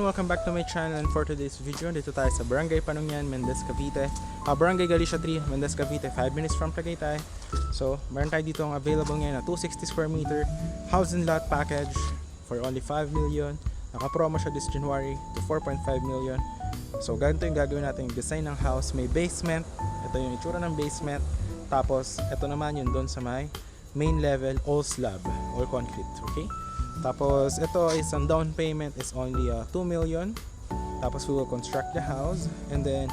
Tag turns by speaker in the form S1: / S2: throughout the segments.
S1: Welcome back to my channel, and for today's video, dito tayo sa Barangay Panungyan, Mendez, Cavite. Barangay Galicia 3, Mendez, Cavite, 5 minutes from Tagaytay. So, meron tayo dito ang available ngayon na 260 square meter house and lot package for only 5 million. Naka-promo siya this January to 4.5 million. So, ganito yung gagawin natin yung design ng house. May basement, ito yung itsura ng basement. Tapos, ito naman yung doon sa may main level, all slab, all concrete, okay? Tapos ito is ang down payment is only 2 million. Tapos we will construct the house and then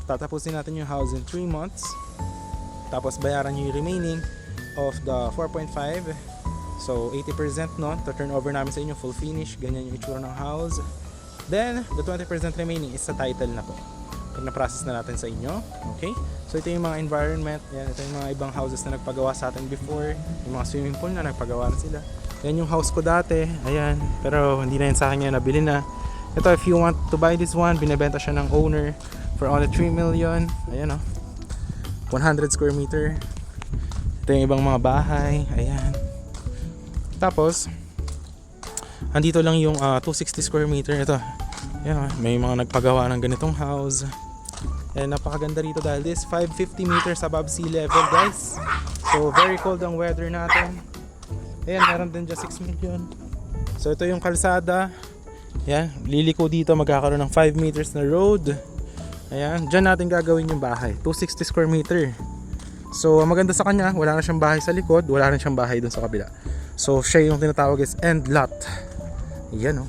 S1: tatapusin natin yung house in 3 months. Tapos bayaran nyo yung remaining of the 4.5. So 80% no, to turn over namin sa inyo full finish. Ganyan yung itsura ng house. Then the 20% remaining is sa title na po, pag na-process na natin sa inyo. Okay? So ito yung mga environment. Yan, ito yung mga ibang houses na nagpagawa sa atin before. Yung mga swimming pool na nagpagawa na sila. Yan yung house ko dati. Ayan. Pero hindi na yun sa akin yan. Nabili na. Ito, if you want to buy this one, binibenta siya ng owner for only 3 million. Ayan o. 100 square meter. Ito yung ibang mga bahay. Ayan. Tapos, andito lang yung 260 square meter. Ito. Ayan o. May mga nagpagawa ng ganitong house. And napakaganda rito dahil this 550 meters above sea level, guys. So, very cold ang weather natin. Ayan, meron din dyan 6 million. So ito yung kalsada. Ayan, liliko dito, magkakaroon ng 5 meters na road. Ayan, dyan natin gagawin yung bahay, 260 square meter. So maganda sa kanya, wala na siyang bahay sa likod, wala na siyang bahay dun sa kabila. So siya yung tinatawag is end lot. Ayan o.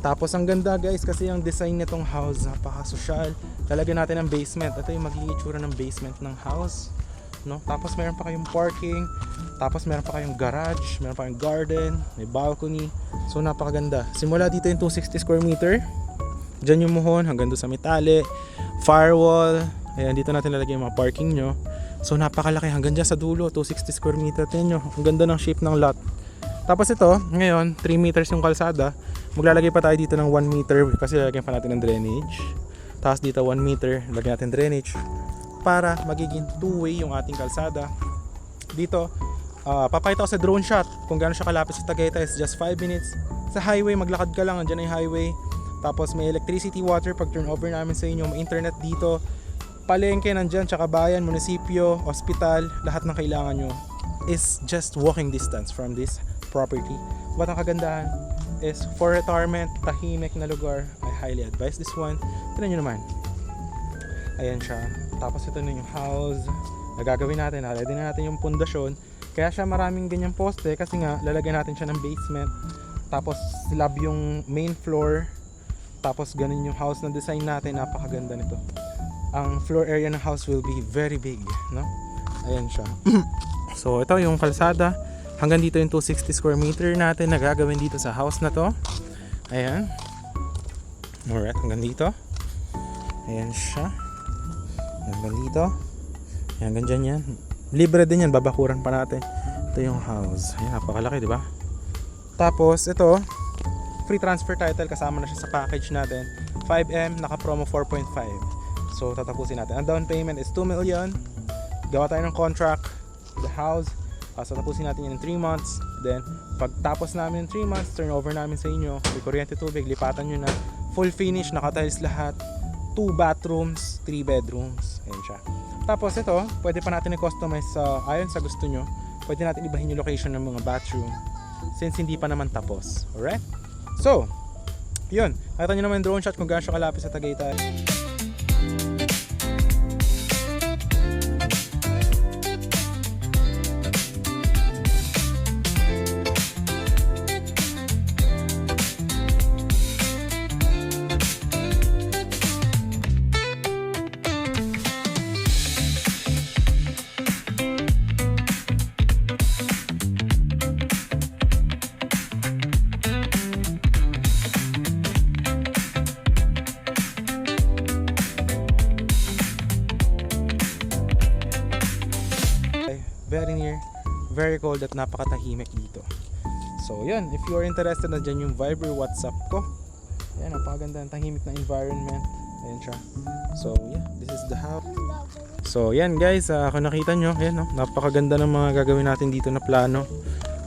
S1: Tapos ang ganda, guys, kasi yung design nitong house, napaka-social. Lalagyan natin ng basement. Ito yung magiging itsura ng basement ng house, no? Tapos meron pa kayong parking. Tapos meron pa kayong garage, meron pa kayong garden, may balcony. So napakaganda. Simula dito yung 260 square meter. Diyan yung muhon hanggang doon sa metali, firewall. Ayan, dito natin lalagay yung mga parking nyo. So napakalaki hanggang dyan sa dulo, 260 square meter. Tingnan nyo, ang ganda ng shape ng lot. Tapos ito, ngayon, 3 meters yung kalsada. Maglalagay pa tayo dito ng 1 meter kasi lalagyan pa natin ng drainage. Tapos dito 1 meter, lagyan natin drainage para magiging two-way yung ating kalsada. Dito, papakita ko sa drone shot kung gaano siya kalapit sa Tagaytay. Is just 5 minutes. Sa highway, maglakad ka lang, andyan ay highway. Tapos may electricity, water pag turn over namin sa inyo. May internet dito. Palengke nandyan, tsaka bayan, munisipyo, hospital. Lahat ng kailangan nyo is just walking distance from this property. But ang kagandahan is for retirement, tahimik na lugar. I highly advise this one. Tignan nyo naman. Ayan siya. Tapos ito na yung house na gagawin natin. Ready na natin yung pundasyon. Kaya siya maraming ganyang poste kasi nga lalagyan natin siya ng basement. Tapos slab yung main floor. Tapos ganun yung house na design natin. Napakaganda nito. Ang floor area ng house will be very big, no? Ayan siya. So ito yung kalsada. Hanggang dito yung 260 square meter natin na gagawin dito sa house na to. Ayan. Alright, hanggang dito. Ayan siya. Hanggang dito. Ayan, hanggang dyan yan. Libre din yan, babakuran pa natin. Ito yung house. Ayan, napakalaki, di ba? Tapos ito, free transfer title, kasama na siya sa package natin. 5M, naka-promo 4.5. So tatapusin natin. Ang down payment is 2 million. Gawa tayo ng contract, the house. So tapusin natin yun in 3 months. Then pagtapos namin in 3 months, turnover namin sa inyo. May kuryente, tubig, lipatan nyo na. Full finish, naka-tiles lahat. 2 bathrooms, 3 bedrooms. Ayan siya. Tapos ito, pwede pa natin i-customize ayon sa gusto nyo. Pwede natin ibahin yung location ng mga bathroom since hindi pa naman tapos. Alright? So, yun. Nakita nyo naman yung drone shot kung gaano siya kalapit sa Tagaytay. Very near, very cold at napakatahimik dito. So yun, if you are interested, na dyan yung Viber WhatsApp ko. Ayan, napakaganda ng tahimik na environment. Ayan siya. So yeah, this is the house. So yan guys, kung nakita nyo, ayan, no? Napakaganda ng mga gagawin natin dito na plano.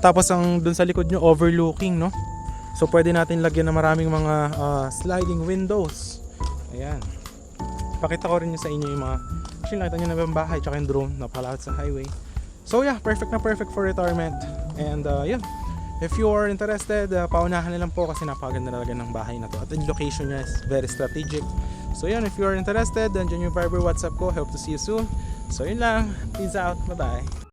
S1: Tapos ang dun sa likod nyo, overlooking, no? So pwede natin lagyan ng maraming mga sliding windows. Ayan. Pakita ko rin sa inyo yung mga, actually nakita nyo na ba yung bahay tsaka yung drone na pala sa highway. So yeah, perfect na perfect for retirement. And yun, if you are interested, paunahan na lang po kasi napakaganda talaga ng bahay na to. At yung location niya is very strategic. So yun, if you are interested, nandiyan yung Viber WhatsApp ko. Hope to see you soon. So yun lang, peace out, bye bye.